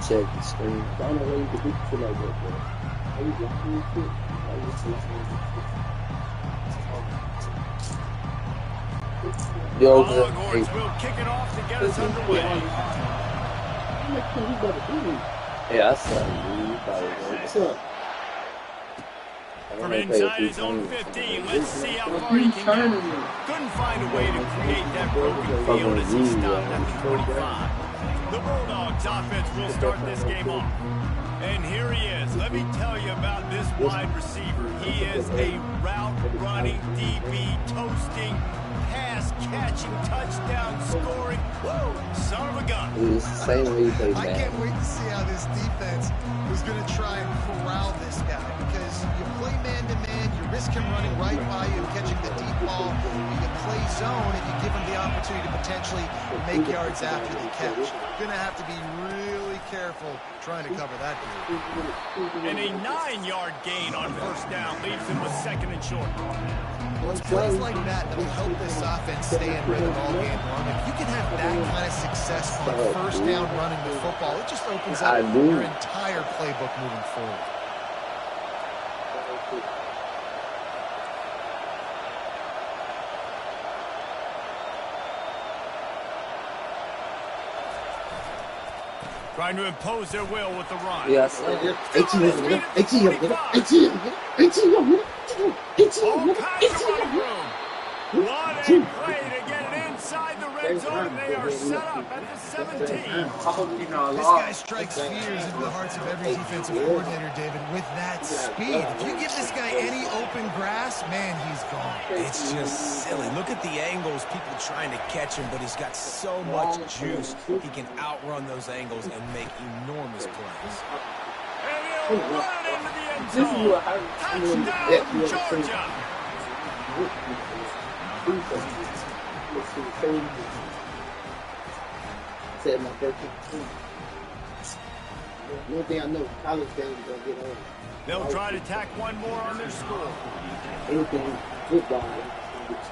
check the screen. I don't know why you could do shit like that, bro. Are you blocking this shit? Longhorns will kick it off to get us underway. Yeah, I saw you. What's up? From inside his own 15, let's see how far he can go. Couldn't find a way to create that broken field as he stopped at the 25. The Bulldogs offense will start this game off. And here he is. Let me tell you about this wide receiver. He is a route-running DB, toasting, pass-catching, touchdown scoring. Woo! Son of a gun. It's the same way you play I can't wait to see how this defense is going to try and corral this guy, because you play man-to-man, you risk him running right by you and catching the deep ball. You can play zone and you give him the opportunity to potentially make yards after the catch. You're going to have to be really careful trying to cover that dude. And a 9-yard gain on first down leaves him with second and short. Well, it's plays like that that'll help this offense stay in rhythm all game long. If you can have that kind of success on first down running the football, it just opens up your entire playbook moving forward. Trying to impose their will with the run. Yes. All kinds of running room. What a play to get it inside the red zone. They are set up at the 17. This guy strikes fears into the hearts of every defensive coordinator, David, with that speed. If you give this guy any open grass, man, he's gone. It's just silly. Look at the angles, people trying to catch him, but he's got so much juice. He can outrun those angles and make enormous plays. And he'll run it into the end zone. Touchdown, Georgia. Said my birthday. One thing I know, college games gonna get on. They'll try to tack one more on their score. Anything football.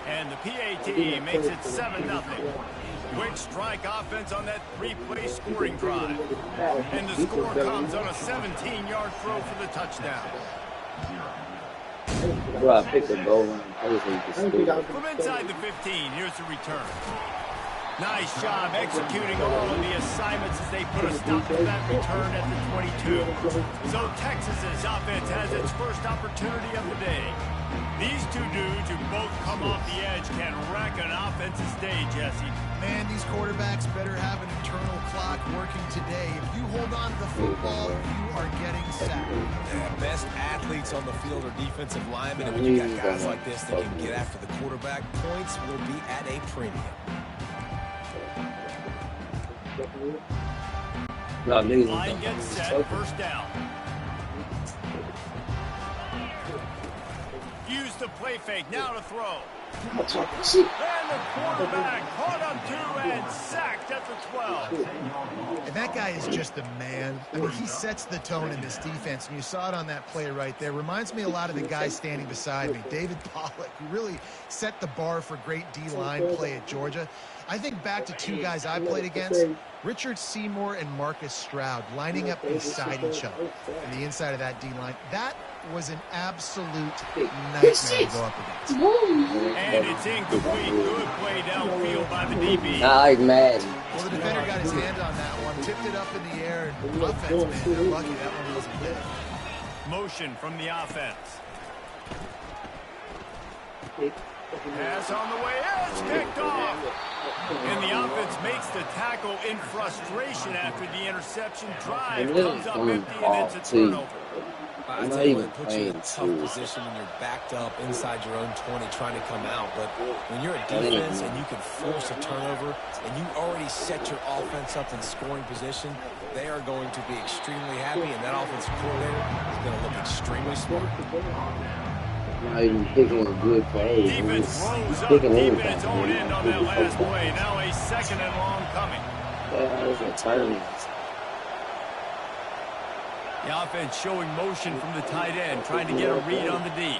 And the PAT makes it 7-0. Quick strike offense on that 3-play scoring drive. And the score comes on a 17-yard throw for the touchdown. Bro, I picked a goal line. From inside the 15, here's the return. Nice job executing all of the assignments as they put a stop to that return at the 22. So Texas's offense has its first opportunity of the day. These two dudes who both come off the edge can wreck an offensive day, Jesse. Man, these quarterbacks better have an internal clock working today. If you hold on to the football, you are getting sacked. The best athletes on the field are defensive linemen, and when you got guys like this that can get after the quarterback, points will be at a premium. Line gets set, first down. Use the play fake, now to throw. And the quarterback caught on 2 and sacked at the 12. And that guy is just a man. I mean, he sets the tone in this defense, and you saw it on that play right there. Reminds me a lot of the guy standing beside me, David Pollack, who really set the bar for great D-line play at Georgia. I think back to two guys I played against, Richard Seymour and Marcus Stroud, lining up beside each other on the inside of that D-line. That was an absolute nightmare to go up against. And it's incomplete. Good play downfield by the DB. Nah, mad. Well, the defender got his hand on that one, tipped it up in the air, and offense, man, they're lucky that one wasn't hit. Motion from the offense. Pass on the way, it's kicked off. And the offense makes the tackle in frustration after the interception. Drive comes up empty and it's a turnover. I tell you what, it puts you in a tough position when you're backed up inside your own 20 trying to come out. But when you're a defense and you can force a turnover and you already set your offense up in scoring position, they are going to be extremely happy, and that offensive coordinator is going to look extremely smart. Not even picking a good play. Defense rolls up deep in its own end on that last play. Now a second and long coming. Yeah, those are turnovers. The offense showing motion from the tight end, trying to get a read on the D.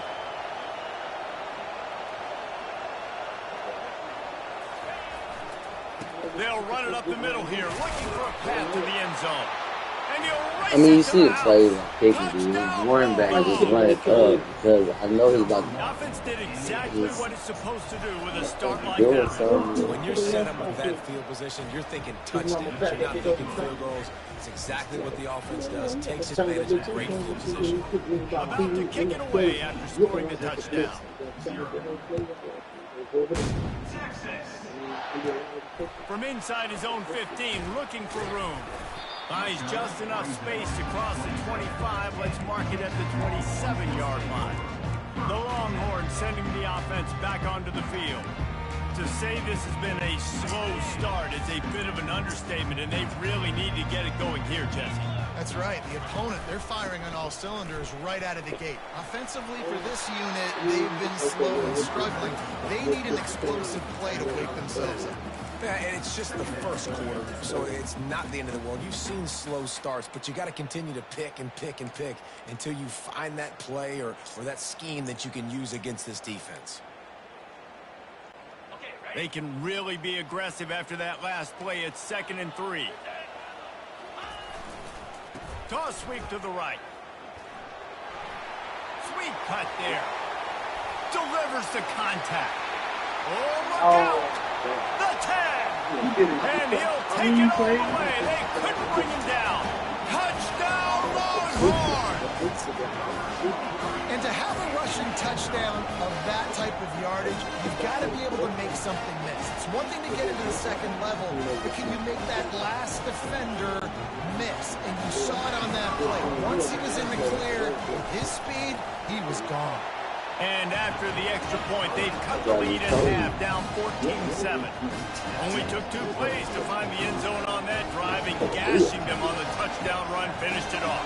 They'll run it up the middle here, looking for a path to the end zone. I mean, you see the plays on kicking, dude. Warren back just run it up because I know he's about to. The offense did exactly what it's supposed to do with a start like do that. something. When you're set up with that field position, you're thinking touchdowns. You're not thinking field goals. It's exactly what the offense does. Takes advantage of great field position. About to kick it away after scoring the touchdown. From inside his own 15, looking for room. Finds just enough space to cross the 25. Let's mark it at the 27-yard line. The Longhorns sending the offense back onto the field. To say this has been a slow start is a bit of an understatement, and they really need to get it going here, Jesse. That's right. The opponent, they're firing on all cylinders right out of the gate. Offensively, for this unit, they've been slow and struggling. They need an explosive play to wake themselves up. Yeah, and it's just the first quarter, so it's not the end of the world. You've seen slow starts, but you got to continue to pick and pick and pick until you find that play or that scheme that you can use against this defense. They can really be aggressive after that last play. It's 2nd and 3. Toss sweep to the right. Sweep cut there. Delivers the contact. Oh, look out. The tag. And he'll take it all the way. They couldn't bring him down. Touchdown, Longhorns. And to have a rushing touchdown of that type of yardage, you've got to be able to make something miss. It's one thing to get into the second level, but can you make that last defender miss? And you saw it on that play. Once he was in the clear, with his speed, he was gone. And after the extra point, they've cut the lead in half, down 14-7. Only took 2 plays to find the end zone on that drive, and gashing them on the touchdown run finished it off.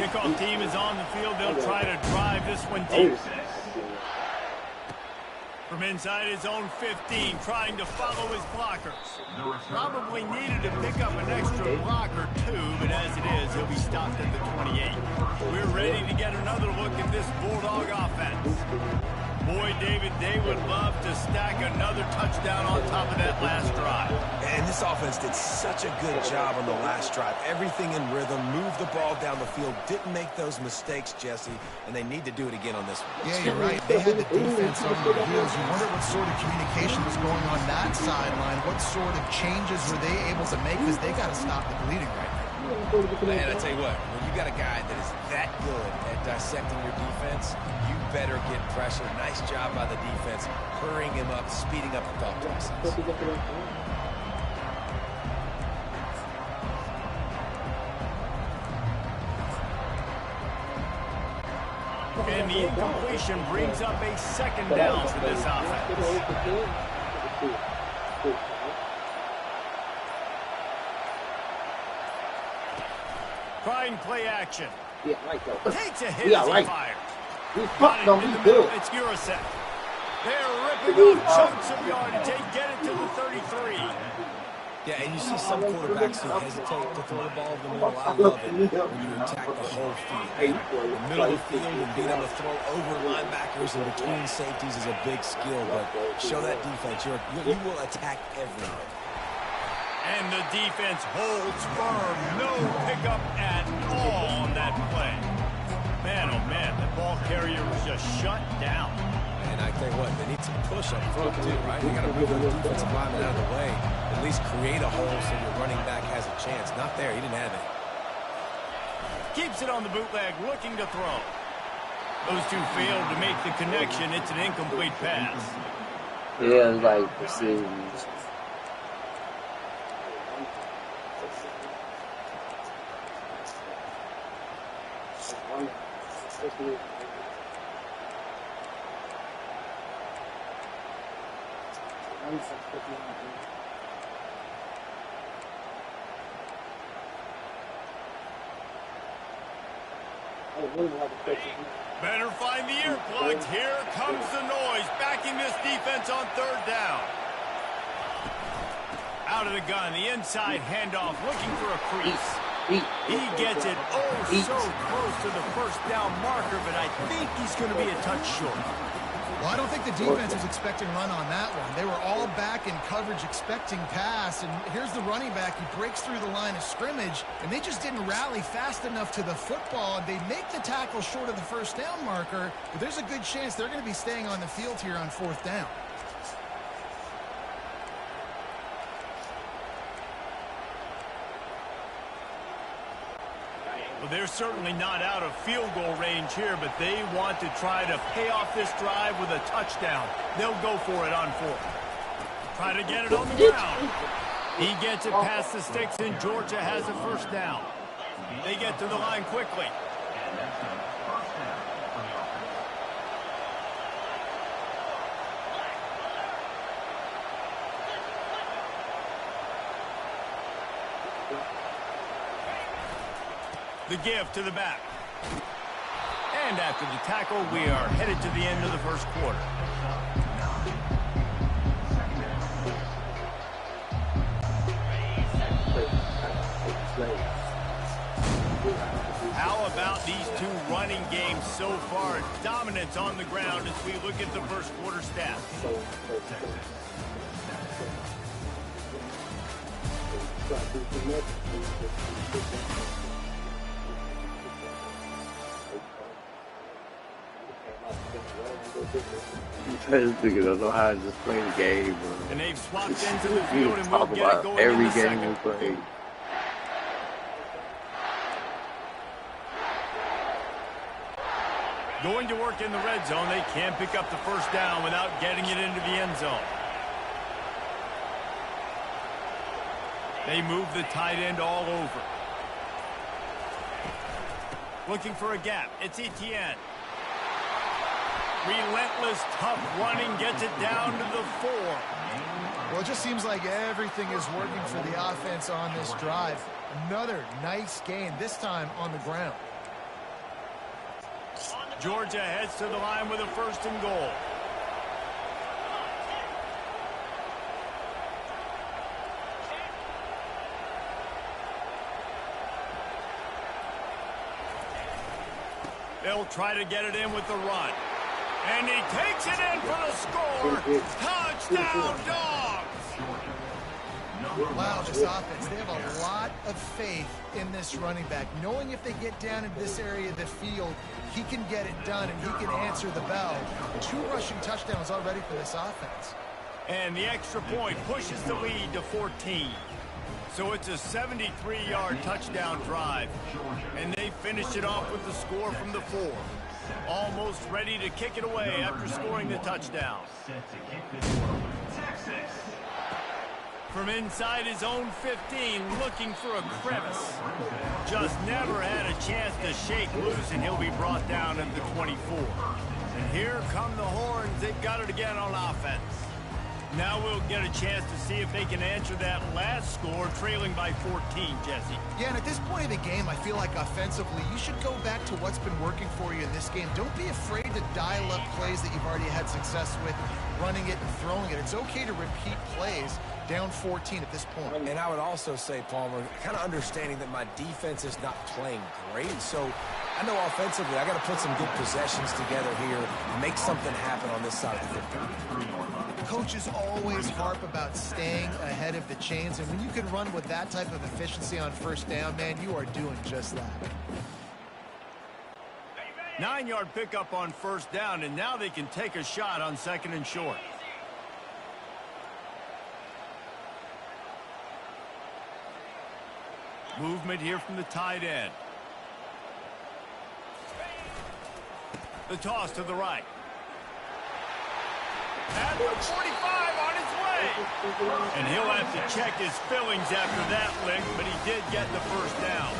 Kickoff team is on the field. They'll try to drive this one deep. From inside his own 15, trying to follow his blockers. Probably needed to pick up an extra block or 2, but as it is, he'll be stopped at the 28. We're ready to get another look at this Bulldog offense. Boy, David, they would love to stack another touchdown on top of that last drive. And this offense did such a good job on the last drive. Everything in rhythm, moved the ball down the field, didn't make those mistakes, Jesse, and they need to do it again on this one. Yeah, you're right. They had the defense on their heels. You wonder what sort of communication was going on that sideline. What sort of changes were they able to make, because they got to stop the bleeding right now. Man, I tell you what, when you got a guy that is that good at dissecting your defense, you better get pressure. Nice job by the defense, hurrying him up, speeding up the thought process. And the incompletion brings up a 2nd down for this offense. Trying play action. Yeah, right though. Takes a hit Yeah, as he right. fires. He fucked on me good. It's Urasek. They're ripping off chunks of yardage. They get it to the 33. Yeah, and you see some quarterbacks who hesitate to throw the ball over the middle. I love it when you attack the whole field. The middle of the field and being able to throw over linebackers and between safeties is a big skill, but show that defense. You will attack everyone. And the defense holds firm. No pickup at all on that play. Man, oh man, the ball carrier was just shut down. And I tell you what, they need some push up front too, right? You got to move the defensive lineman out of the way. At least create a hole so your running back has a chance. Not there. He didn't have it. Keeps it on the bootleg, looking to throw. Those two failed to make the connection. It's an incomplete pass. Yeah, it's like precision. Better find the earplugs. Here comes the noise, backing this defense on 3rd down. Out of the gun, the inside handoff, looking for a crease. He gets it so close to the 1st down marker, but I think he's going to be a touch short. Well, I don't think the defense was expecting run on that one. They were all back in coverage expecting pass, and here's the running back. He breaks through the line of scrimmage, and they just didn't rally fast enough to the football. They make the tackle short of the first down marker, but there's a good chance they're going to be staying on the field here on 4th down. Well, they're certainly not out of field goal range here, but they want to try to pay off this drive with a touchdown. They'll go for it on 4th. Try to get it on the ground. He gets it past the sticks, and Georgia has a first down. They get to the line quickly. The give to the back. And after the tackle, we are headed to the end of the first quarter. How about these two running games so far? Dominance on the ground as we look at the first quarter stats. This nigga don't know how to just play the game, bro. And they've swapped into the field and talk we'll get it about going every in the game second. we play. Going to work in the red zone. They can't pick up the first down without getting it into the end zone. They move the tight end all over. Looking for a gap. It's Etienne. Relentless, tough running, gets it down to the 4. Well, it just seems like everything is working for the offense on this drive. Another nice gain, this time on the ground. Georgia heads to the line with a 1st and goal. They'll try to get it in with the run. And he takes it in for the score. Touchdown, Dogs! Wow, this offense, they have a lot of faith in this running back, knowing if they get down into this area of the field, he can get it done and he can answer the bell. 2 rushing touchdowns already for this offense. And the extra point pushes the lead to 14. So it's a 73-yard touchdown drive. And they finish it off with the score from the 4. Almost ready to kick it away after scoring the touchdown. From inside his own 15, looking for a crevice. Just never had a chance to shake loose, and he'll be brought down at the 24. And here come the horns. They've got it again on offense. Now we'll get a chance to see if they can answer that last score, trailing by 14, Jesse. Yeah, and at this point of the game, I feel like offensively, you should go back to what's been working for you in this game. Don't be afraid to dial up plays that you've already had success with, running it and throwing it. It's okay to repeat plays down 14 at this point. And I would also say, Palmer, kind of understanding that my defense is not playing great, so I know offensively I got to put some good possessions together here and make something happen on this side of the football. Coaches always harp about staying ahead of the chains, and when you can run with that type of efficiency on 1st down, man, you are doing just that. 9-yard pickup on 1st down, and now they can take a shot on 2nd and short. Movement here from the tight end. The toss to the right. At the 45 on his way. And he'll have to check his fillings after that lick, but he did get the first down.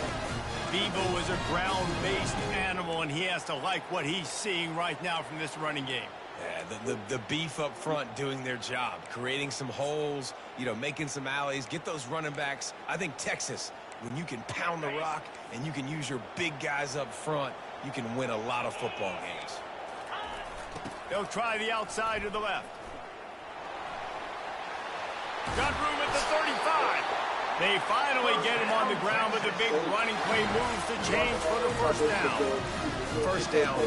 Bevo is a ground-based animal, and he has to like what he's seeing right now from this running game. Yeah, the beef up front doing their job, creating some holes, making some alleys, get those running backs. I think Texas, when you can pound the rock and you can use your big guys up front, you can win a lot of football games. They'll try the outside to the left. Got room at the 35. They finally get him on the ground, but the big running play moves the chains for the first down. First down,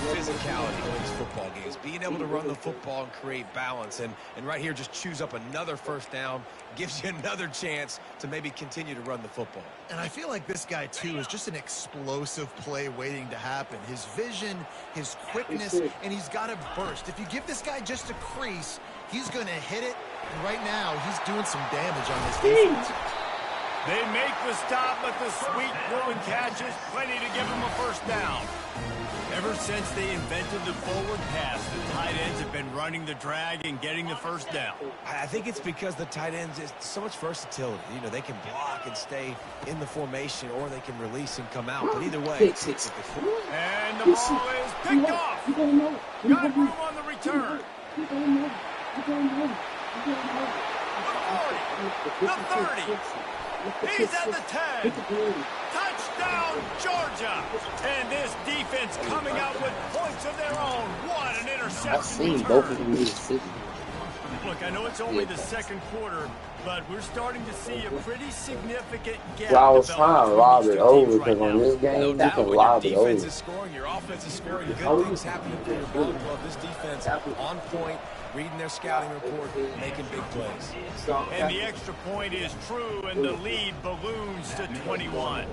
physicality wins football games. Being able to run the football and create balance. And right here, just choose up another first down, gives you another chance to maybe continue to run the football. And I feel like this guy, too, is just an explosive play waiting to happen. His vision, his quickness, and he's got a burst. If you give this guy just a crease, he's going to hit it. And right now, he's doing some damage on this defense. They make the stop, but the sweet Bruin catch is plenty to give them a first down. Ever since they invented the forward pass, the tight ends have been running the drag and getting the first down. I think it's because the tight ends is so much versatility. You know, they can block and stay in the formation, or they can release and come out. But either way, and the ball is picked off. Got room on the return. The 30. He's at the 10. Touchdown, Georgia. And this defense coming out with points of their own. What an interception. I've seen both of them in the city. Look, I know it's only the second quarter, but we're starting to see a pretty significant gap. Well, I was trying to lob it over because on this game, no you doubt, can when lob your it over. defense is scoring, your offense is scoring, good things happening for your ball club. This defense on point, reading their scouting report, making big plays. And the extra point is true, and the lead balloons to 21.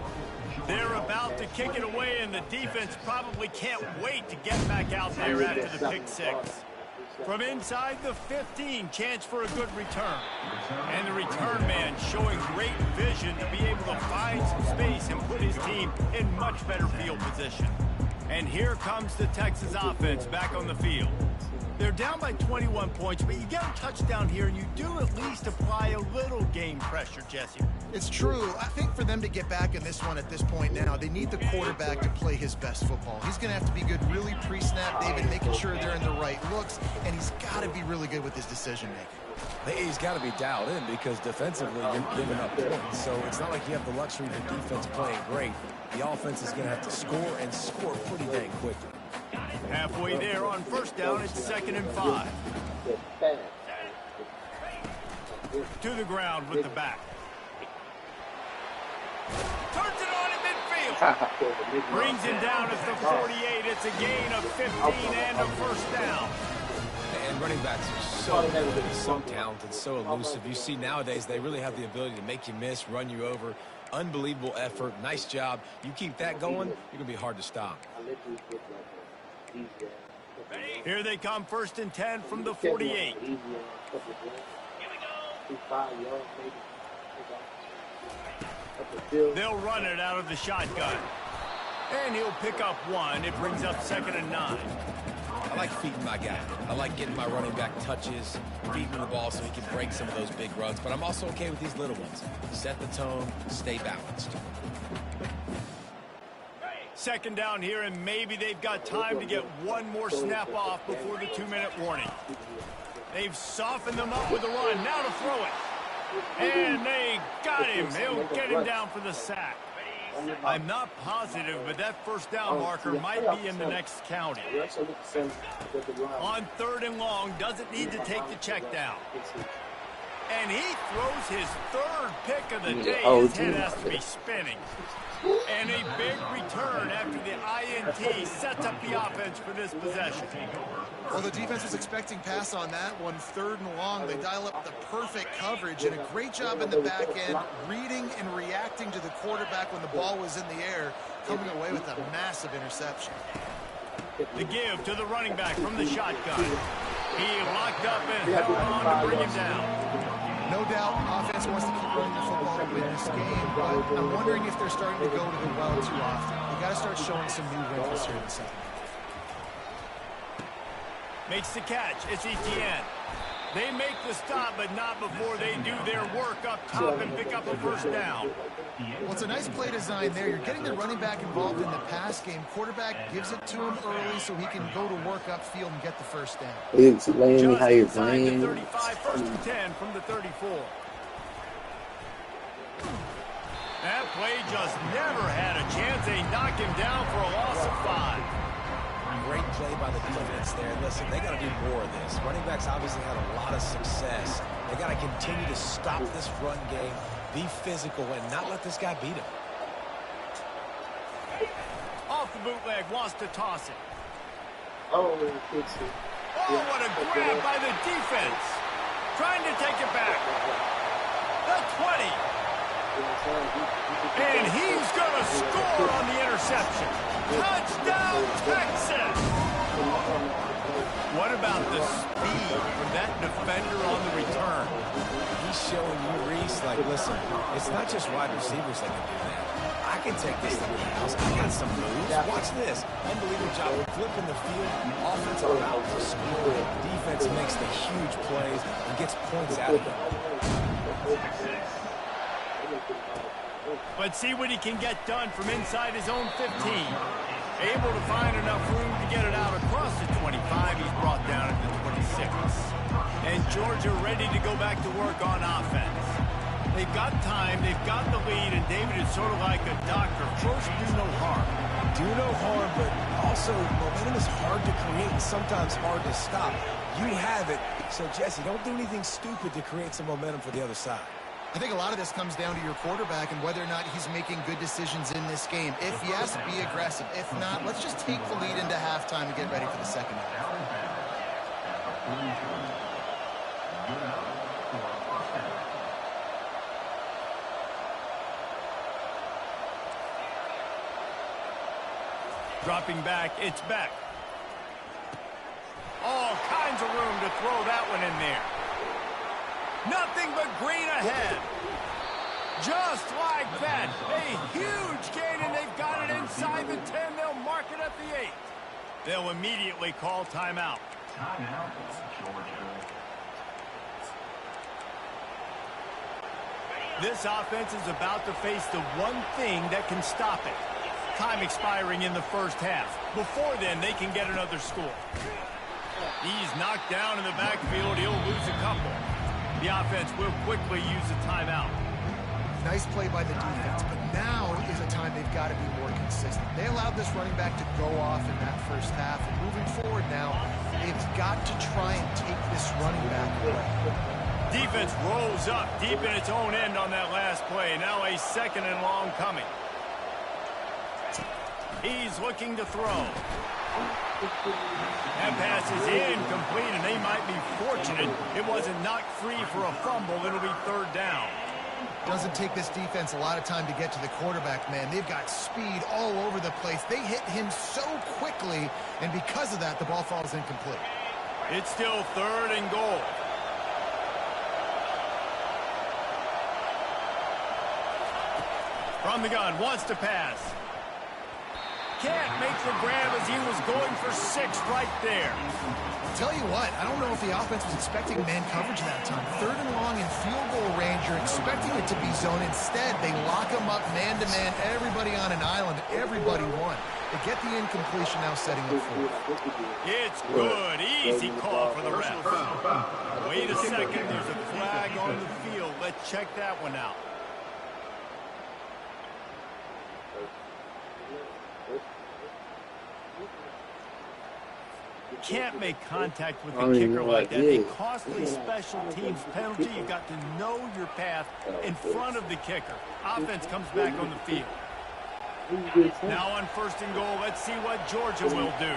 They're about to kick it away, and the defense probably can't wait to get back out there after the pick six. From inside the 15, chance for a good return. And the return man showing great vision to be able to find some space and put his team in much better field position. And here comes the Texas offense back on the field. They're down by 21 points, but you get a touchdown here, and you do at least apply a little game pressure, Jesse. It's true. I think for them to get back in this one at this point now, they need the quarterback to play his best football. He's going to have to be good really pre-snap, David, making sure they're in the right looks, and he's got to be really good with his decision-making. He's got to be dialed in because defensively you're giving up points. So it's not like you have the luxury of the defense playing great. The offense is going to have to score and score pretty dang quickly. Halfway there on first down, it's 2nd and 5. To the ground with the back. Turns it on in midfield. Brings him down at the 48. It's a gain of 15 and a first down. And running backs are so good, so talented, so elusive. You see nowadays they really have the ability to make you miss, run you over. Unbelievable effort. Nice job. You keep that going, you're going to be hard to stop. Here they come, 1st and 10 from the 48. They'll run it out of the shotgun. And he'll pick up 1. It brings up 2nd and 9. I like feeding my guy. I like getting my running back touches, feeding the ball so he can break some of those big runs. But I'm also okay with these little ones. Set the tone, stay balanced. 2nd down here, and maybe they've got time to get one more snap off before the 2-minute warning. They've softened them up with the run. Now to throw it. And they got him. They'll get him down for the sack. I'm not positive, but that first down marker might be in the next county. On 3rd and long, doesn't need to take the check down. And he throws his 3rd pick of the day. His head has to be spinning. And a big return after the INT sets up the offense for this possession. Well, the defense was expecting pass on that one, 3rd and long. They dial up the perfect coverage and a great job in the back end, reading and reacting to the quarterback when the ball was in the air, coming away with a massive interception. The give to the running back from the shotgun. He locked up and held on to bring him down. No doubt, offense wants to keep running the football to win this game, but I'm wondering if they're starting to go to the well too often. They got to start showing some new wrinkles here in the second. Makes the catch. It's Etienne. They make the stop, but not before they do their work up top and pick up a first down. Well, it's a nice play design there. You're getting the running back involved in the pass game. Quarterback gives it to him early so he can go to work upfield and get the first down. Explain me how you're Just playing. inside the 35, 1st and 10 from the 34. That play just never had a chance. They knock him down for a loss of 5. Great play by the defense there. Listen, they got to do more of this. Running backs obviously had a lot of success. They got to continue to stop this run game, Be physical and not let this guy beat him. Off the bootleg, wants to toss it. Oh, it's Oh, what a grab by the defense. Trying to take it back. The 20. And he's going to score on the interception. Touchdown, Texas. What about the speed from that defender on the return? He's showing you, Reese, like, listen, it's not just wide receivers that can do that. I can take this thing to the house. I got some moves. Watch this. Unbelievable job flipping the field. Offense about to score. Defense makes the huge plays and gets points out of it. Let's see what he can get done from inside his own 15. Able to find enough room to get it out across the 25. He's brought down at the 26. And Georgia ready to go back to work on offense. They've got time, they've got the lead, and David is sort of like a doctor. First, do no harm. Do no harm, but also momentum is hard to create and sometimes hard to stop. You have it, so Jesse, don't do anything stupid to create some momentum for the other side. I think a lot of this comes down to your quarterback and whether or not he's making good decisions in this game. If yes, be aggressive. If not, let's just take the lead into halftime and get ready for the second half. Dropping back, it's Beck. All kinds of room to throw that one in there. Nothing but green ahead. Just like that. A huge gain, and they've got it inside the 10. They'll mark it at the 8. They'll immediately call timeout. This offense is about to face the one thing that can stop it. Time expiring in the first half. Before then, they can get another score. He's knocked down in the backfield. He'll lose a couple. The offense will quickly use a timeout. Nice play by the defense, but now is a time they've got to be more consistent. They allowed this running back to go off in that first half, and moving forward now, they've got to try and take this running back away. Defense rolls up deep in its own end on that last play. Now a second and long coming. He's looking to throw. That pass is incomplete, and they might be fortunate it wasn't knocked free for a fumble. It'll be third down. Doesn't take this defense a lot of time to get to the quarterback, man. They've got speed all over the place. They hit him so quickly, and because of that, the ball falls incomplete. It's still third and goal. From the gun, wants to pass. Can't make the grab as he was going for 6 right there. Tell you what, I don't know if the offense was expecting man coverage that time. Third and long in field goal range, you're expecting it to be zone. Instead, they lock them up man-to-man, everybody on an island, everybody won. They get the incompletion now setting up for it. It's good. Easy call for the ref. Wait a second, there's a flag on the field. Let's check that one out. Can't make contact with the kicker like that. A costly special teams penalty. You've got to know your path in front of the kicker. Offense comes back on the field. Now on first and goal, let's see what Georgia will do.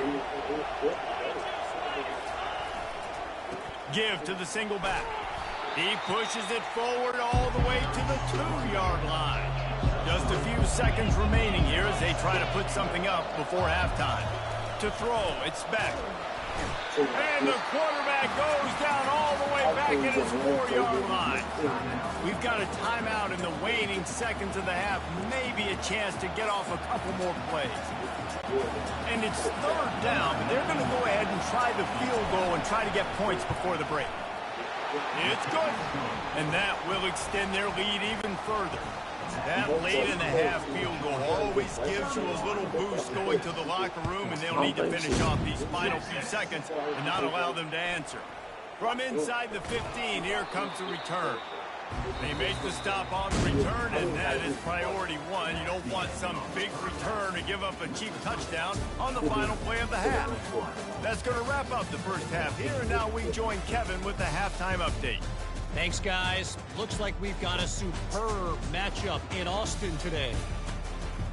Give to the single back. He pushes it forward all the way to the 2-yard line. Just a few seconds remaining here as they try to put something up before halftime. To throw, it's Beck. And the quarterback goes down all the way back at his 4-yard line. We've got a timeout in the waning seconds of the half. Maybe a chance to get off a couple more plays. And it's third down, but they're going to go ahead and try the field goal and try to get points before the break. It's good. And that will extend their lead even further. That late in the half field goal always gives you a little boost going to the locker room, and they'll need to finish off these final few seconds and not allow them to answer. From inside the 15, here comes the return. They make the stop on the return, and that is priority one. You don't want some big return to give up a cheap touchdown on the final play of the half. That's going to wrap up the first half here, and now we join Kevin with the halftime update. Thanks, guys. Looks like we've got a superb matchup in Austin today.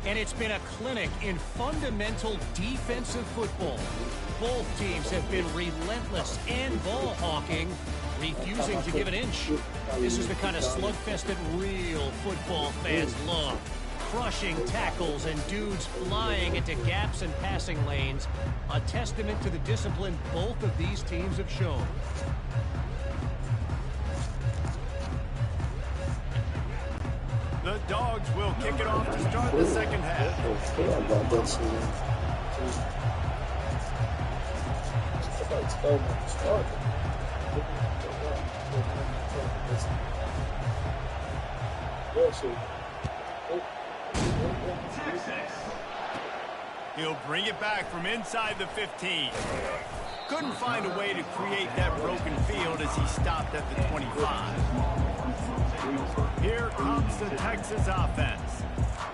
And it's been a clinic in fundamental defensive football. Both teams have been relentless and ball hawking, refusing to give an inch. This is the kind of slugfest that real football fans love. Crushing tackles and dudes flying into gaps and passing lanes. A testament to the discipline both of these teams have shown. The Dogs will kick it off to start the second half. He'll bring it back from inside the 15. Couldn't find a way to create that broken field as he stopped at the 25. Here comes the Texas offense.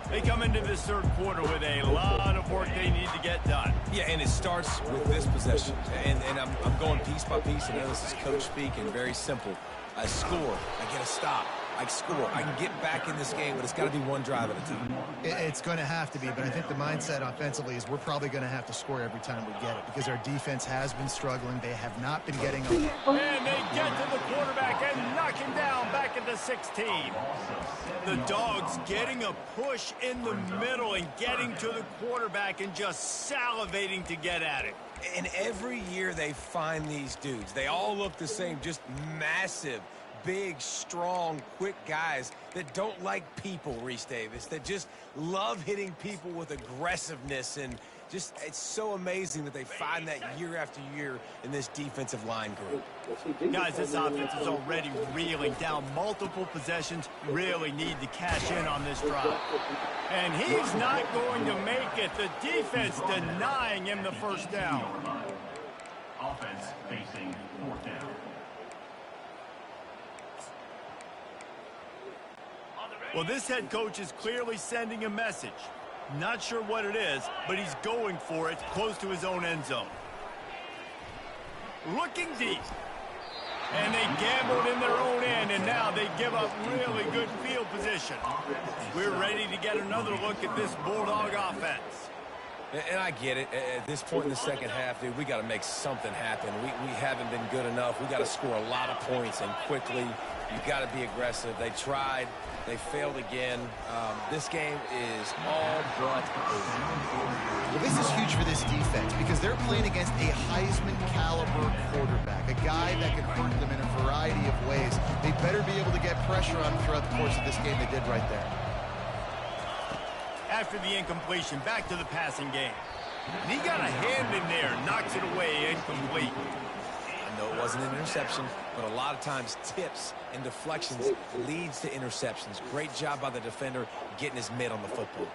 They come into this third quarter with a lot of work they need to get done. Yeah, and it starts with this possession. And I'm going piece by piece. I know this is coach speak and very simple. I score. I get a stop. I score. I can get back in this game, but it's got to be one drive at a time. It's going to have to be, but I think the mindset offensively is we're probably going to have to score every time we get it because our defense has been struggling. They have not been getting up. And they get to the quarterback and knock him down back at the 16. The Dogs getting a push in the middle and getting to the quarterback and just salivating to get at it. And every year they find these dudes. They all look the same, just massive, big, strong, quick guys that don't like people, Reese Davis, that just love hitting people with aggressiveness. And just, it's so amazing that they find that year after year in this defensive line group. Guys, this offense is already reeling down multiple possessions. Really need to cash in on this drive. And he's not going to make it. The defense denying him the first down. Offense facing fourth down. Well, this head coach is clearly sending a message. Not sure what it is, but he's going for it close to his own end zone. Looking deep. And they gambled in their own end, and now they give up really good field position. We're ready to get another look at this Bulldog offense. And I get it. At this point in the second half, dude, we got to make something happen. We haven't been good enough. We got to score a lot of points and quickly. You got to be aggressive. They tried. They failed again. This game is all but over. Well, this is huge for this defense because they're playing against a Heisman caliber quarterback, a guy that can hurt them in a variety of ways. They better be able to get pressure on him throughout the course of this game. They did right there. After the incompletion, back to the passing game. And he got a hand in there, knocks it away, incomplete. I know it wasn't an interception, but a lot of times tips and deflections leads to interceptions. Great job by the defender getting his mitt on the football.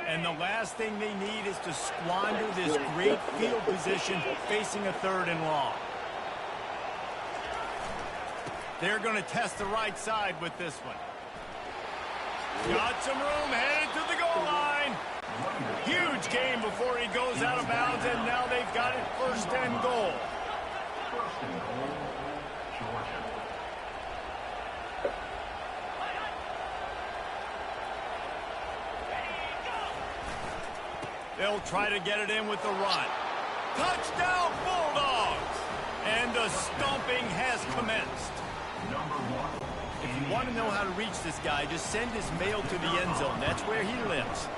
And the last thing they need is to squander this great field position facing a 3rd and long. They're going to test the right side with this one. Got some room, headed to the goal line. Huge gain before he goes out of bounds, and now they've got it 1st and goal. First and goal, Georgia. They'll try to get it in with the run. Touchdown, Bulldogs! And the stomping has commenced. If you want to know how to reach this guy, just send his mail to the end zone. That's where he lives.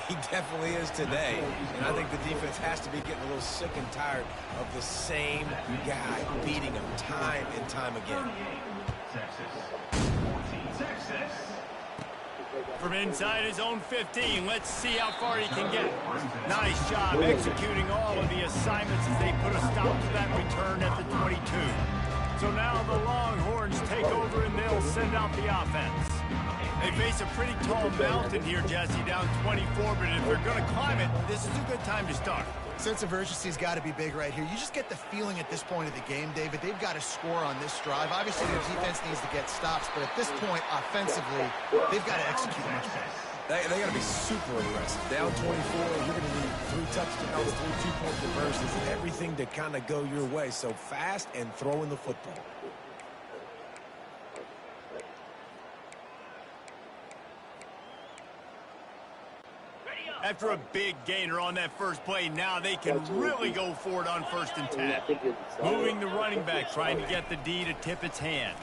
He definitely is today. And I think the defense has to be getting a little sick and tired of the same guy beating him time and time again. Texas. 14, Texas. From inside his own 15, let's see how far he can get. Nice job executing all of the assignments as they put a stop to that return at the 22. So now the Longhorns take over and they'll send out the offense. They face a pretty tall mountain here, Jesse, down 24, but if they're going to climb it, this is a good time to start. Sense of urgency's got to be big right here. You just get the feeling at this point of the game, David, they've got to score on this drive. Obviously, their defense needs to get stops, but at this point, offensively, they've got to execute much better. They got to be super aggressive. Down 24, you're going to need 3 touchdowns, 3 2-point conversions, and everything to kind of go your way. So fast and throwing the football. After a big gainer on that first play, now they can really go for it on 1st and 10. Moving the running back, trying to get the D to tip its hand.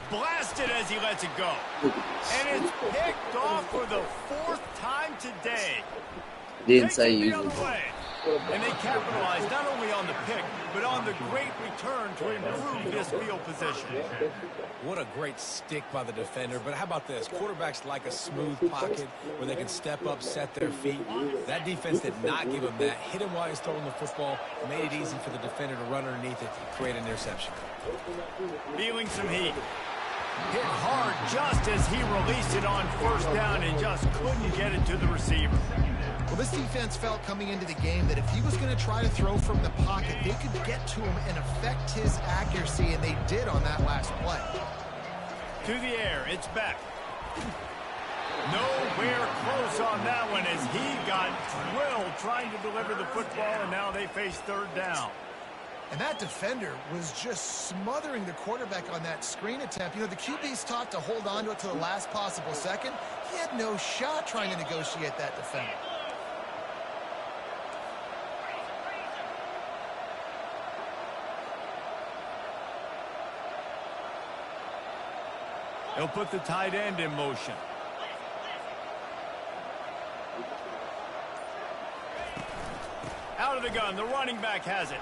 Blasted as he lets it go. And it's picked off for the 4th time today. Didn't say use it. And they capitalized not only on the pick, but on the great return to improve this field position. What a great stick by the defender. But how about this? Quarterbacks like a smooth pocket where they can step up, set their feet. That defense did not give him that. Hit him while he's throwing the football. Made it easy for the defender to run underneath it and create an interception. Feeling some heat. Hit hard just as he released it on 1st down and just couldn't get it to the receiver. Well, this defense felt coming into the game that if he was going to try to throw from the pocket, they could get to him and affect his accuracy, and they did on that last play. To the air, it's back. Nowhere close on that one as he got drilled trying to deliver the football, and now they face 3rd down. And that defender was just smothering the quarterback on that screen attempt. You know, the QB's taught to hold on to it to the last possible second. He had no shot trying to negotiate that defender. He'll put the tight end in motion. Out of the gun, the running back has it.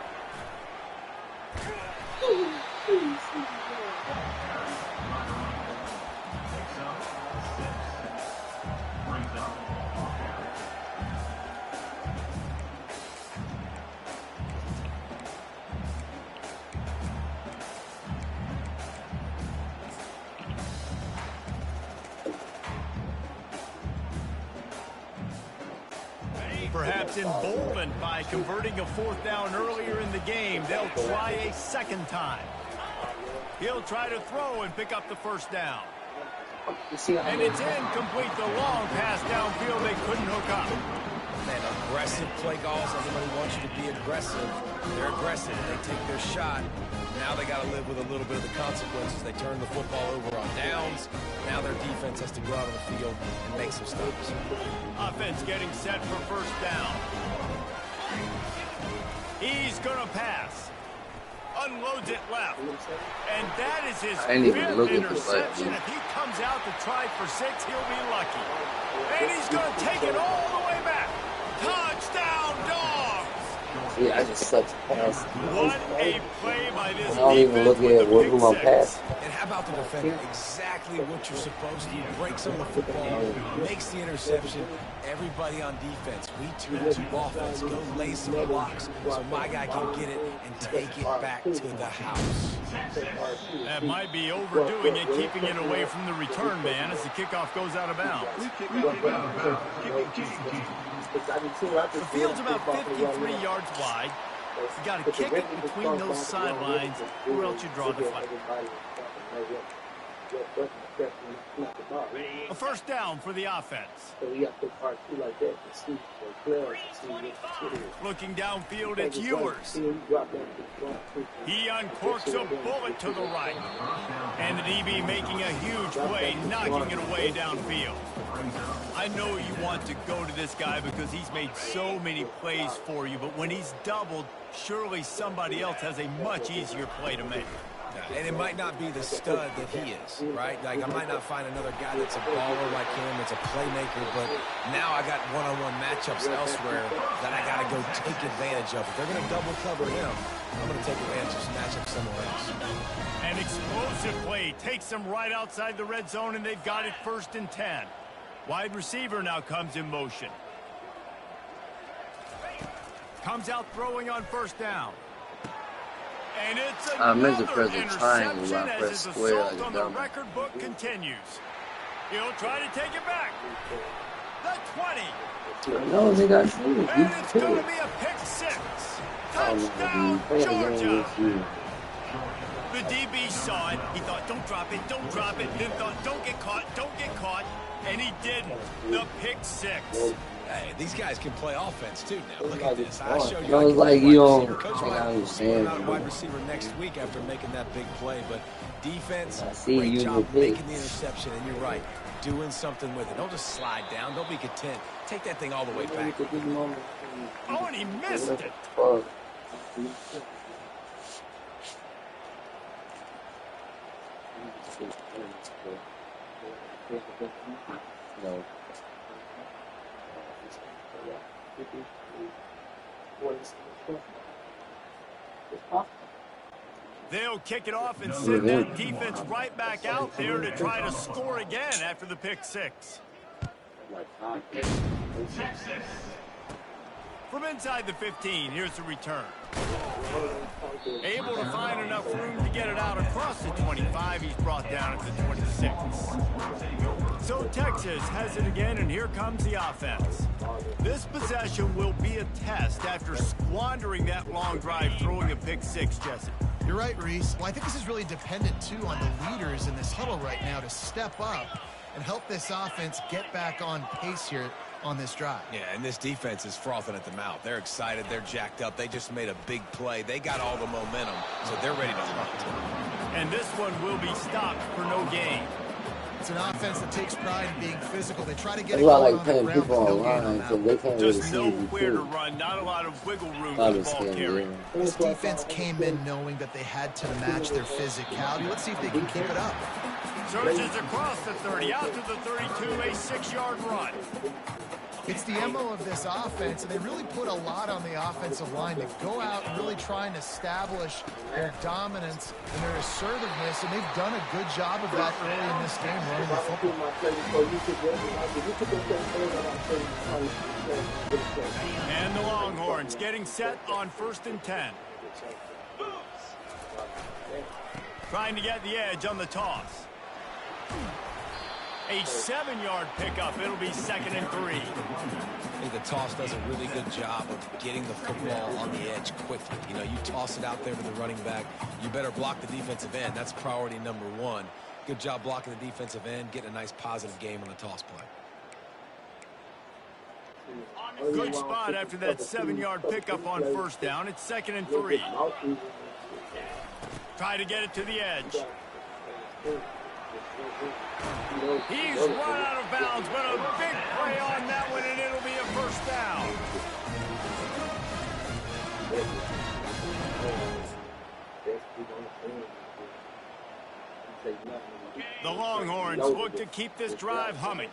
Perhaps emboldened by converting a 4th down earlier in the game, they'll try a 2nd time. He'll try to throw and pick up the 1st down. And it's incomplete. The long pass downfield they couldn't hook up. Man, aggressive play calls. Everybody wants you to be aggressive. They're aggressive. They take their shot. Now they got to live with a little bit of the consequences. They turn the football over on downs. Now their defense has to go out on the field and make some stops. Offense getting set for 1st down. He's going to pass. Unloads it left. And that is his 5th interception. If he comes out to try for 6, he'll be lucky. And he's going to take it all the way back. Touchdown, Dogs! Yeah, I just such a pass. What a play by this defense. I don't even look at who I'm passing. And how about the defender? Exactly what you're supposed to. Breaks on the football, makes the interception. Everybody on defense, we turn to offense. Go lay some blocks so my guy can get it and take it back to the house. That might be overdoing it, keeping it away from the return man as the kickoff goes out of bounds. The field's about 53 yards wide. You got to kick it between those sidelines, or else you draw the flag. A 1st down for the offense. Looking downfield, it's Ewers. He uncorks a bullet to the right. And the DB making a huge play, knocking it away downfield. I know you want to go to this guy because he's made so many plays for you, but when he's doubled, surely somebody else has a much easier play to make. And it might not be the stud that he is, right? Like, I might not find another guy that's a baller like him, that's a playmaker, but now I got one-on-one matchups elsewhere that I got to go take advantage of. If they're going to double cover him, I'm going to take advantage of some matchups somewhere else. An explosive play takes them right outside the red zone, and they've got it 1st and 10. Wide receiver now comes in motion. Comes out throwing on 1st down. And it's another interception as his assault on the record book continues. He'll try to take it back. The 20. No, they got and it's going to be a pick 6. Touchdown, Georgia. The DB saw it. He thought, don't drop it, don't drop it. Then thought, don't get caught. And he didn't. The pick 6. Hey, these guys can play offense too now. Look at this. I showed you. I was like, you don't understand. Out a wide receiver next week after making that big play, but defense, great job making the interception. And you're right. doing something with it. Don't just slide down. Don't be content. Take that thing all the way back. Oh, and he missed it. No. They'll kick it off and send that defense right back out there to try to score again after the pick six. From inside the 15, here's the return. Able to find enough room to get it out across the 25. He's brought down at the 26. So Texas has it again, and here comes the offense. This possession will be a test after squandering that long drive, throwing a pick six, Jesse. You're right, Reese. Well, I think this is really dependent, too, on the leaders in this huddle right now to step up and help this offense get back on pace here on this drive. Yeah, and this defense is frothing at the mouth. They're excited. They're jacked up. They just made a big play. They got all the momentum, so they're ready to hunt. And this one will be stopped for no gain. It's an offense that takes pride in being physical. They try to get That's it why I going like on the paying ground, people but no gain on online that so one. they can't really Just see you nowhere to too. run, not a lot of wiggle room for Probably the ball skin, carry. yeah. This defense came in knowing that they had to match their physicality. Let's see if they can keep it up. Surges across the 30, out to the 32, a 6-yard run. It's the MO of this offense, and they really put a lot on the offensive line to go out and really try and establish their dominance and their assertiveness, and they've done a good job of that early in this game running the football. And the Longhorns getting set on 1st and 10. Trying to get the edge on the toss. A 7-yard pickup. It'll be 2nd and 3. I think the toss does a really good job of getting the football on the edge quickly. You know, you toss it out there to the running back. You better block the defensive end. That's priority number one. Good job blocking the defensive end, getting a nice positive game on the toss play. Good spot after that 7-yard pickup on 1st down. It's 2nd and 3. Try to get it to the edge. He's run out of bounds, but a big play on that one, and it'll be a 1st down. The Longhorns look to keep this drive humming.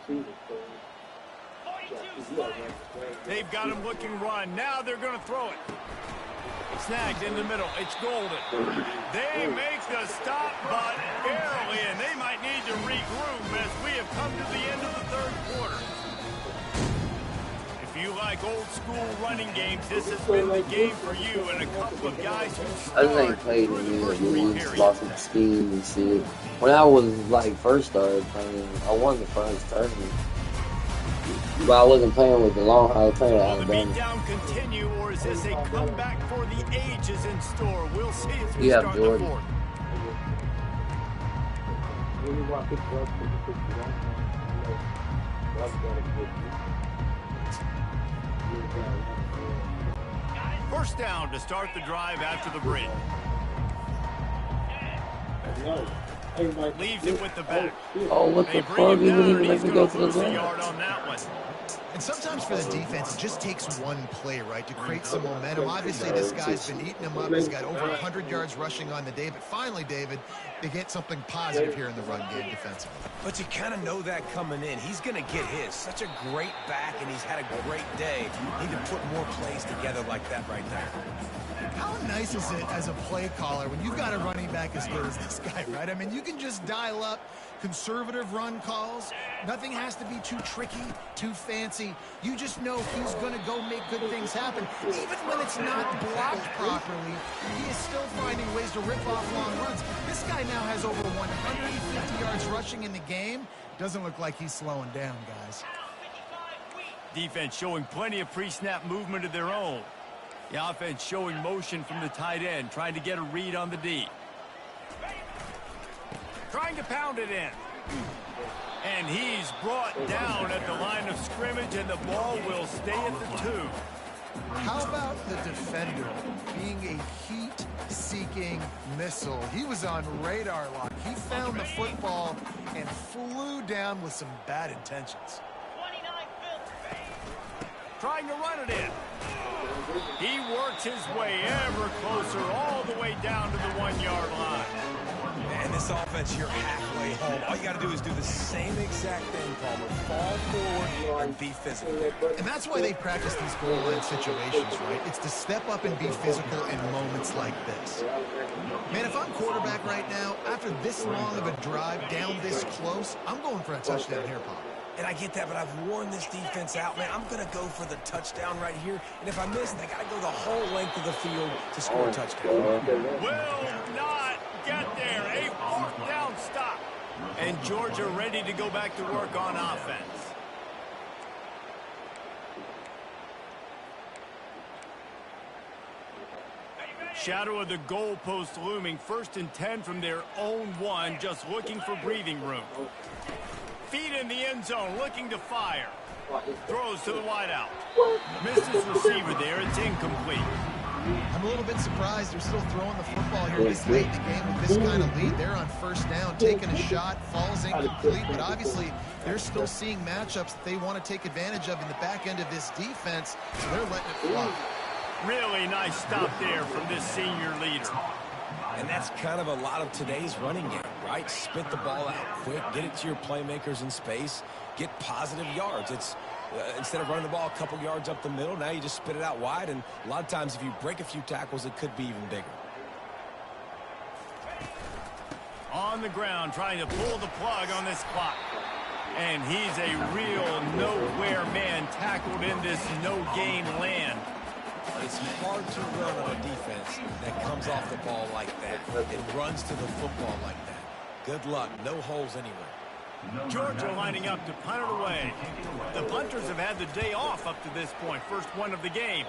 They've got him looking run. Now they're going to throw it. Snagged in the middle. It's Golden. They make the stop, but barely, and they might need to regroup as we have come to the end of the 3rd quarter. If you like old school running games, this has been the game for you and a couple of guys who I just ain't played in years. We lost some schemes and shit. When I was like first started playing, I won the first tournament. But I wasn't playing with the long haul playing at Will the Alabama. beatdown continue, or is this a comeback for the ages in store? We'll see as we You have start the Jordan. 4th. First down to start the drive after the break. Leaves it with the back. Oh, what They the bring fuck? him You down, didn't and even let he's me going go to to the lose a ground. yard on that one. And sometimes for the defense, it just takes one play, right, to create some momentum. Obviously, this guy's been eating him up. He's got over 100 yards rushing on the day. But finally, David, they get something positive here in the run game defensively. But you kind of know that coming in. He's going to get his. Such a great back, and he's had a great day. Need to put more plays together like that right there. How nice is it as a play caller when you've got a running back as good as this guy, right? I mean, you can just dial up conservative run calls. Nothing has to be too tricky, too fancy. You just know he's going to go make good things happen. Even when it's not blocked properly, he is still finding ways to rip off long runs. This guy now has over 150 yards rushing in the game. Doesn't look like he's slowing down, guys. Defense showing plenty of pre-snap movement of their own. The offense showing motion from the tight end, trying to get a read on the D. Trying to pound it in. And he's brought down at the line of scrimmage, and the ball will stay at the 2. How about the defender being a heat-seeking missile? He was on radar lock. He found the football and flew down with some bad intentions. Trying to run it in. He works his way ever closer all the way down to the 1-yard line. Man, this offense, you're halfway home. All you got to do is do the same exact thing, Palmer. Fall forward and be physical. And that's why they practice these goal line situations, right? It's to step up and be physical in moments like this. Man, if I'm quarterback right now, after this long of a drive down this close, I'm going for a touchdown here, Pop. And I get that, but I've worn this defense out, man. I'm going to go for the touchdown right here. And if I miss, they got to go the whole length of the field to score a touchdown. Will not get there. A 4th down stop. And Georgia ready to go back to work on offense. Shadow of the goalpost looming. 1st and 10 from their own 1, just looking for breathing room. Feet in the end zone, looking to fire. Throws to the wideout. Misses receiver there. It's incomplete. I'm a little bit surprised they're still throwing the football here this late in the game with this kind of lead. They're on 1st down, taking a shot, falls incomplete, but obviously they're still seeing matchups that they want to take advantage of in the back end of this defense, so they're letting it fly. Really nice stop there from this senior leader. And that's kind of a lot of today's running game, right? Spit the ball out quick, get it to your playmakers in space, get positive yards. It's instead of running the ball a couple yards up the middle, now you just spit it out wide, and a lot of times if you break a few tackles, it could be even bigger. On the ground, trying to pull the plug on this clock. And he's a real nowhere man tackled in this no-gain land. It's hard to run on a defense that comes off the ball like that. It runs to the football like that. Good luck. No holes anywhere. Georgia lining up to punt it away. The punters have had the day off up to this point. First one of the game.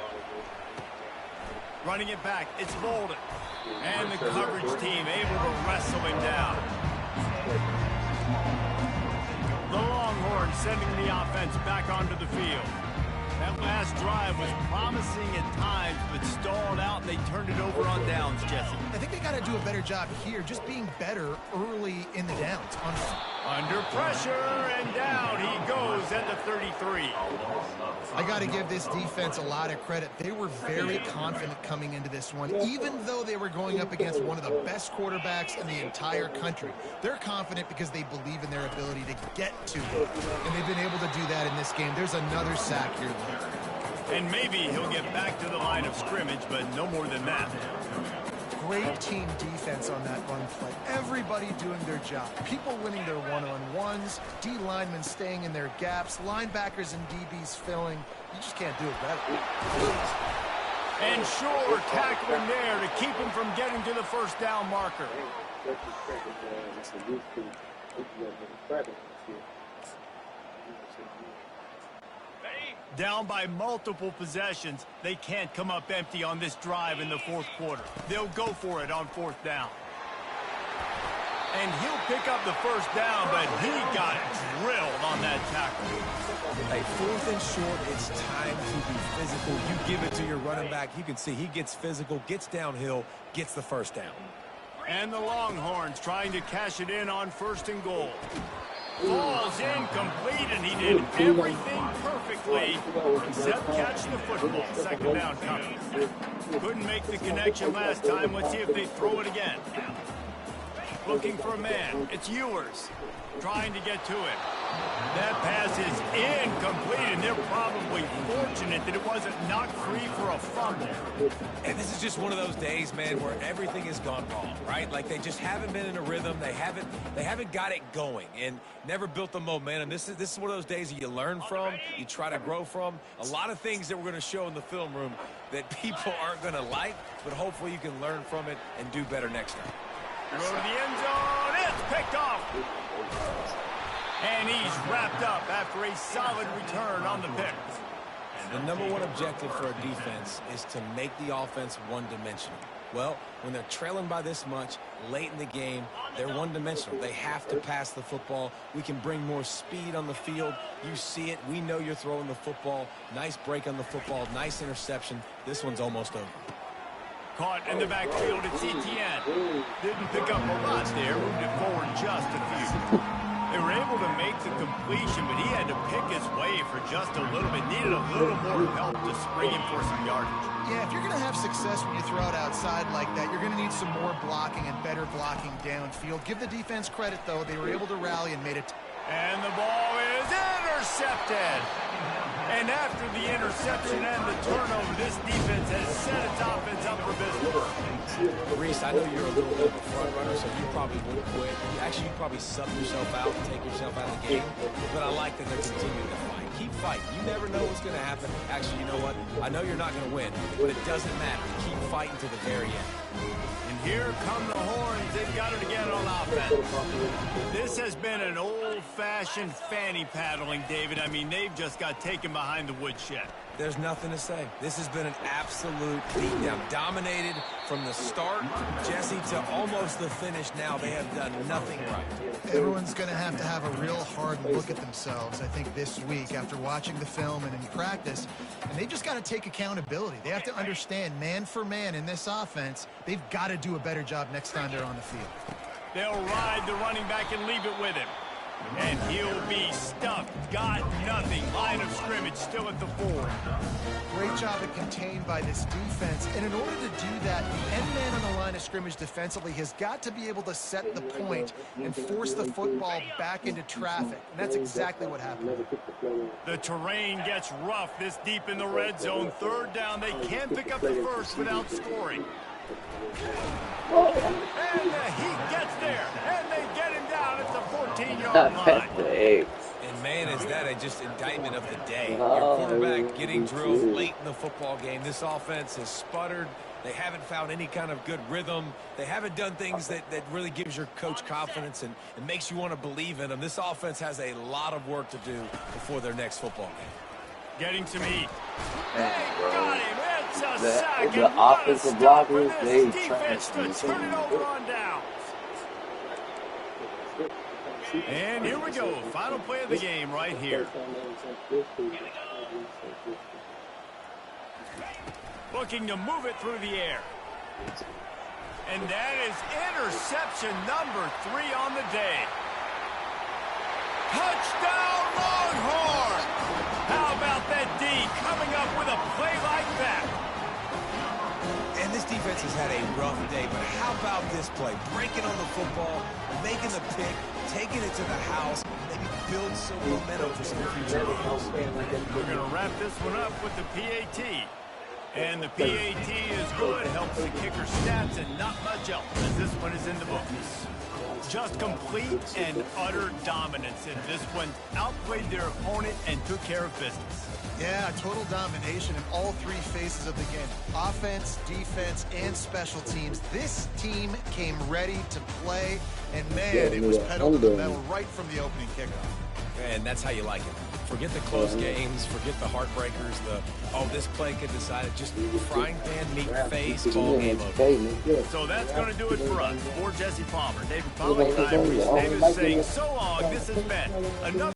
Running it back. It's Bolden. And the coverage team able to wrestle him down. The Longhorns sending the offense back onto the field. That last drive was promising at times, but stalled out, and they turned it over on downs, Jesse. I think they got to do a better job here, just being better early in the downs. Under pressure, and down he goes at the 33. I got to give this defense a lot of credit. They were very confident coming into this one, even though they were going up against one of the best quarterbacks in the entire country. They're confident because they believe in their ability to get to it, and they've been able to do that in this game. There's another sack here. And maybe he'll get back to the line of scrimmage, but no more than that. Great team defense on that run play. Everybody doing their job. People winning their one-on-ones, D linemen staying in their gaps, linebackers and DBs filling. You just can't do it better. And sure, tackling there to keep him from getting to the 1st down marker. Down by multiple possessions, they can't come up empty on this drive in the 4th quarter. They'll go for it on 4th down. And he'll pick up the 1st down, but he got drilled on that tackle. Hey, 4th and short, it's time to be physical. You give it to your running back. You can see he gets physical, gets downhill, gets the 1st down. And the Longhorns trying to cash it in on 1st and goal. Falls incomplete, and he did everything perfectly except catch the football. 2nd down coming. Couldn't make the connection last time. Let's see if they throw it again. Looking for a man. It's Ewers trying to get to it. That pass is incomplete, and they're probably fortunate that it wasn't knocked free for a fumble. And this is just one of those days, man, where everything has gone wrong, right? Like they just haven't been in a rhythm. They haven't got it going and never built the momentum. This is one of those days that you learn from, you try to grow from. A lot of things that we're going to show in the film room that people aren't going to like, but hopefully you can learn from it and do better next time. Go to the end zone. It's picked off. And he's wrapped up after a solid return on the pick. The number one objective for a defense is to make the offense one-dimensional. Well, when they're trailing by this much late in the game, they're one-dimensional. They have to pass the football. We can bring more speed on the field. You see it. We know you're throwing the football. Nice break on the football. Nice interception. This one's almost over. Caught in the backfield, it's Etienne. Didn't pick up a lot there, moved it forward just a few. They were able to make the completion, but he had to pick his way for just a little bit. Needed a little more help to spring him for some yardage. Yeah, if you're going to have success when you throw it outside like that, you're going to need some more blocking and better blocking downfield. Give the defense credit, though. They were able to rally and made it. And the ball is intercepted. And after the interception and the turnover, this defense has set its offense up for business. Reese, I know you're a little bit of a front runner, so you probably won't quit. Actually, you probably sub yourself out and take yourself out of the game. But I like that they're continuing to fight. Keep fighting. You never know what's going to happen. Actually, you know what? I know you're not going to win, but it doesn't matter. Keep fighting to the very end. And here come the horns. They've got it again on offense. This has been an old-fashioned fanny paddling, David. I mean, they've just got taken behind the woodshed. There's nothing to say. This has been an absolute beatdown. Dominated from the start, Jesse, to almost the finish now. They have done nothing right. Everyone's going to have a real hard look at themselves, I think, this week after watching the film and in practice. And they've just got to take accountability. They have to understand, man for man in this offense, they've got to do a better job next time they're on the field. They'll ride the running back and leave it with him. And he'll be stuffed. Got nothing. Line of scrimmage still at the 4. Great job at contained by this defense. And in order to do that, the end man on the line of scrimmage defensively has got to be able to set the point and force the football back into traffic. And that's exactly what happened. The terrain gets rough this deep in the red zone. 3rd down. They can't pick up the first without scoring. And the heat gets there. And they get him down at the 14-yard line. And man, is that just indictment of the day. Your quarterback getting drilled late in the football game. This offense has sputtered. They haven't found any kind of good rhythm. They haven't done things that really gives your coach confidence and makes you want to believe in them. This offense has a lot of work to do before their next football game. Getting some heat. They got him. It's a sack. The offensive blockers, they trash to turn it over on down. And here we go. Final play of the game right here. Looking to move it through the air. And that is interception number 3 on the day. Touchdown Longhorn! How about that D coming up with a play like that? And this defense has had a rough day, but how about this play? Breaking on the football, making the pick, taking it to the house, maybe build some momentum for some future games. We're going to wrap this one up with the PAT. And the PAT is good, helps the kicker stats, and not much else, as this one is in the books. Just complete and utter dominance, and this one outplayed their opponent and took care of business. Yeah, total domination in all 3 phases of the game. Offense, defense, and special teams. This team came ready to play, and man, it was pedal to the metal right from the opening kickoff. And that's how you like it. Forget the close games, forget the heartbreakers, this play could decide it. Just frying pan, meat face, ball game over. So that's going to do it for us. For Jesse Palmer, David Pollack, and I, Reese Davis saying so long. This has been another